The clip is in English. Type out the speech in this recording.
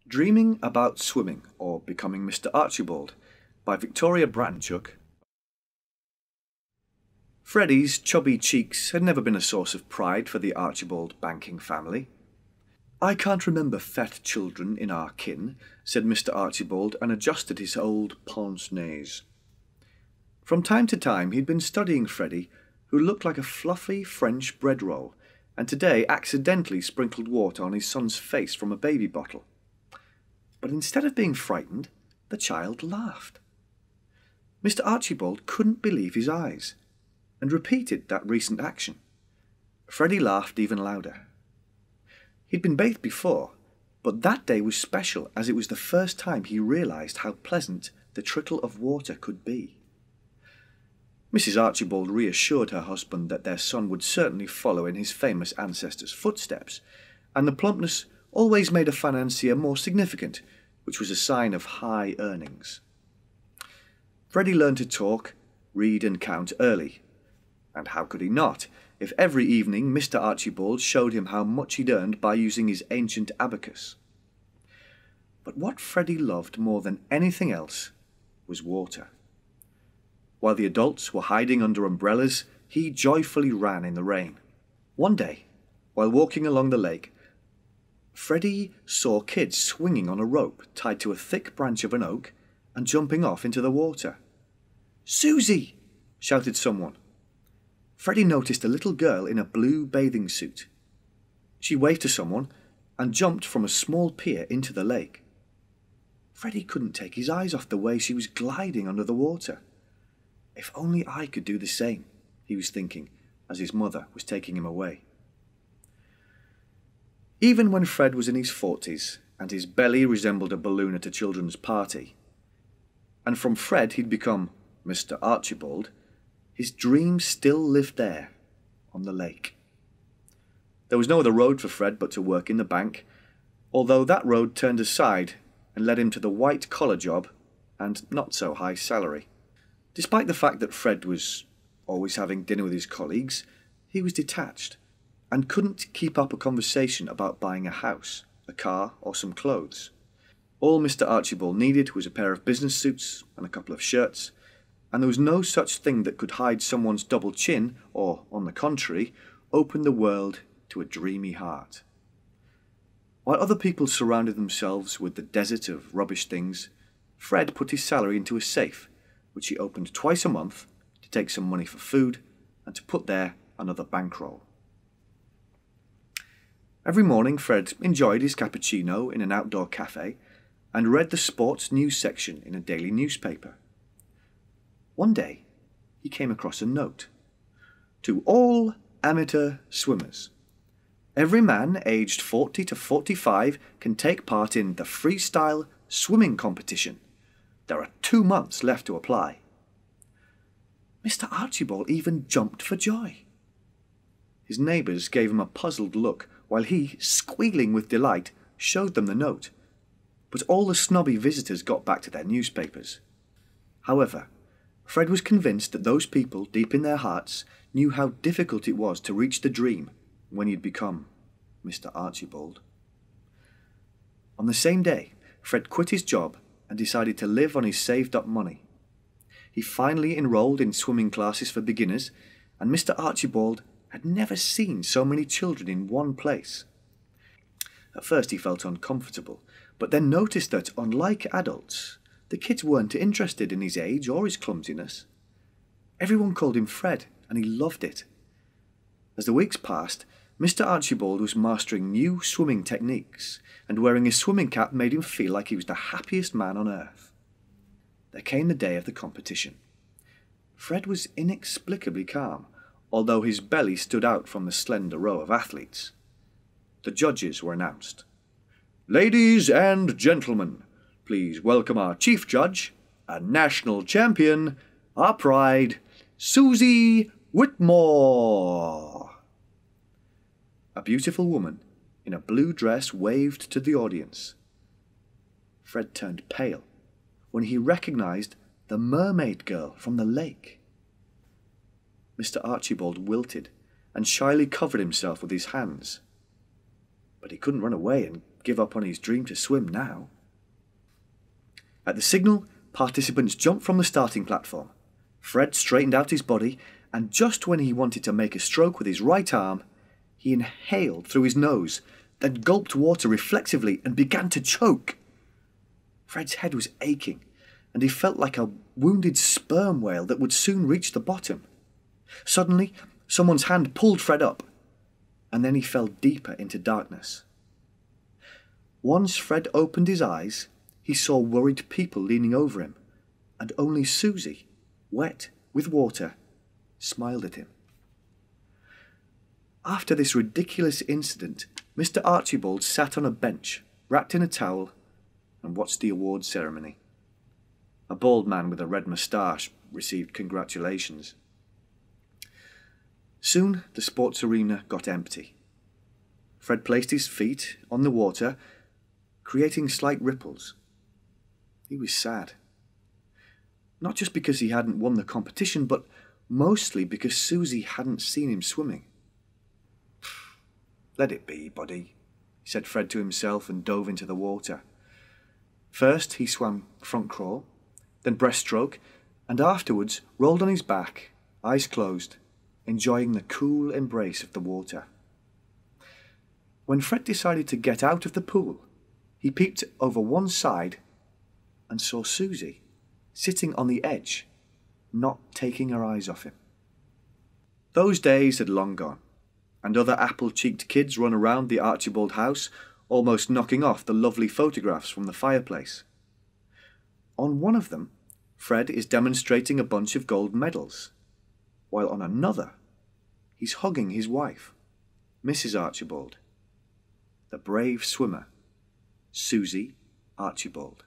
Dreaming About Swimming or Becoming Mr. Archibald by Victoria Bratenchuk. Freddie's chubby cheeks had never been a source of pride for the Archibald banking family. "I can't remember fat children in our kin," said Mr. Archibald, and adjusted his old pince-nez. From time to time he'd been studying Freddie, who looked like a fluffy French bread roll, and today accidentally sprinkled water on his son's face from a baby bottle. But instead of being frightened, the child laughed. Mr. Archibald couldn't believe his eyes, and repeated that recent action. Freddie laughed even louder. He'd been bathed before, but that day was special as it was the first time he realised how pleasant the trickle of water could be. Mrs. Archibald reassured her husband that their son would certainly follow in his famous ancestor's footsteps, and the plumpness always made a financier more significant, which was a sign of high earnings. Freddie learned to talk, read and count early. And how could he not, if every evening Mr. Archibald showed him how much he'd earned by using his ancient abacus. But what Freddie loved more than anything else was water. While the adults were hiding under umbrellas, he joyfully ran in the rain. One day, while walking along the lake, Freddie saw kids swinging on a rope tied to a thick branch of an oak and jumping off into the water. "Susie!" shouted someone. Freddie noticed a little girl in a blue bathing suit. She waved to someone and jumped from a small pier into the lake. Freddie couldn't take his eyes off the way she was gliding under the water. "If only I could do the same," he was thinking as his mother was taking him away. Even when Fred was in his 40s and his belly resembled a balloon at a children's party, and from Fred he'd become Mr. Archibald, his dream still lived there, on the lake. There was no other road for Fred but to work in the bank, although that road turned aside and led him to the white-collar job and not-so-high salary. Despite the fact that Fred was always having dinner with his colleagues, he was detached and couldn't keep up a conversation about buying a house, a car, or some clothes. All Mr. Archibald needed was a pair of business suits and a couple of shirts, and there was no such thing that could hide someone's double chin or, on the contrary, open the world to a dreamy heart. While other people surrounded themselves with the desert of rubbish things, Fred put his salary into a safe, which he opened twice a month to take some money for food and to put there another bankroll. Every morning Fred enjoyed his cappuccino in an outdoor cafe and read the sports news section in a daily newspaper. One day he came across a note. "To all amateur swimmers. Every man aged 40 to 45 can take part in the freestyle swimming competition. There are 2 months left to apply." Mr. Archibald even jumped for joy. His neighbours gave him a puzzled look while he, squealing with delight, showed them the note. But all the snobby visitors got back to their newspapers. However, Fred was convinced that those people, deep in their hearts, knew how difficult it was to reach the dream when he'd become Mr. Archibald. On the same day, Fred quit his job and decided to live on his saved-up money. He finally enrolled in swimming classes for beginners, and Mr. Archibald had never seen so many children in one place. At first he felt uncomfortable, but then noticed that, unlike adults, the kids weren't interested in his age or his clumsiness. Everyone called him Fred, and he loved it. As the weeks passed, Mr. Archibald was mastering new swimming techniques, and wearing his swimming cap made him feel like he was the happiest man on earth. There came the day of the competition. Fred was inexplicably calm, although his belly stood out from the slender row of athletes. The judges were announced. "Ladies and gentlemen, please welcome our chief judge, a national champion, our pride, Susie Whitmore." A beautiful woman in a blue dress waved to the audience. Fred turned pale. when he recognised the mermaid girl from the lake. Mr. Archibald wilted and shyly covered himself with his hands. But he couldn't run away and give up on his dream to swim now. At the signal, participants jumped from the starting platform. Fred straightened out his body, and just when he wanted to make a stroke with his right arm, he inhaled through his nose, then gulped water reflexively and began to choke. Fred's head was aching, and he felt like a wounded sperm whale that would soon reach the bottom. Suddenly, someone's hand pulled Fred up, and then he fell deeper into darkness. Once Fred opened his eyes, he saw worried people leaning over him, and only Susie, wet with water, smiled at him. After this ridiculous incident, Mr. Archibald sat on a bench, wrapped in a towel, and watched the awards ceremony. A bald man with a red moustache received congratulations. Soon the sports arena got empty. Fred placed his feet on the water, creating slight ripples. He was sad. Not just because he hadn't won the competition, but mostly because Susie hadn't seen him swimming. "Let it be, buddy," said Fred to himself and dove into the water. First he swam front crawl, then breaststroke, and afterwards rolled on his back, eyes closed, enjoying the cool embrace of the water. When Fred decided to get out of the pool, he peeped over one side and saw Susie sitting on the edge, not taking her eyes off him. Those days had long gone, and other apple-cheeked kids run around the Archibald house, almost knocking off the lovely photographs from the fireplace. On one of them, Fred is demonstrating a bunch of gold medals, while on another, he's hugging his wife, Mrs. Archibald, the brave swimmer, Susie Archibald.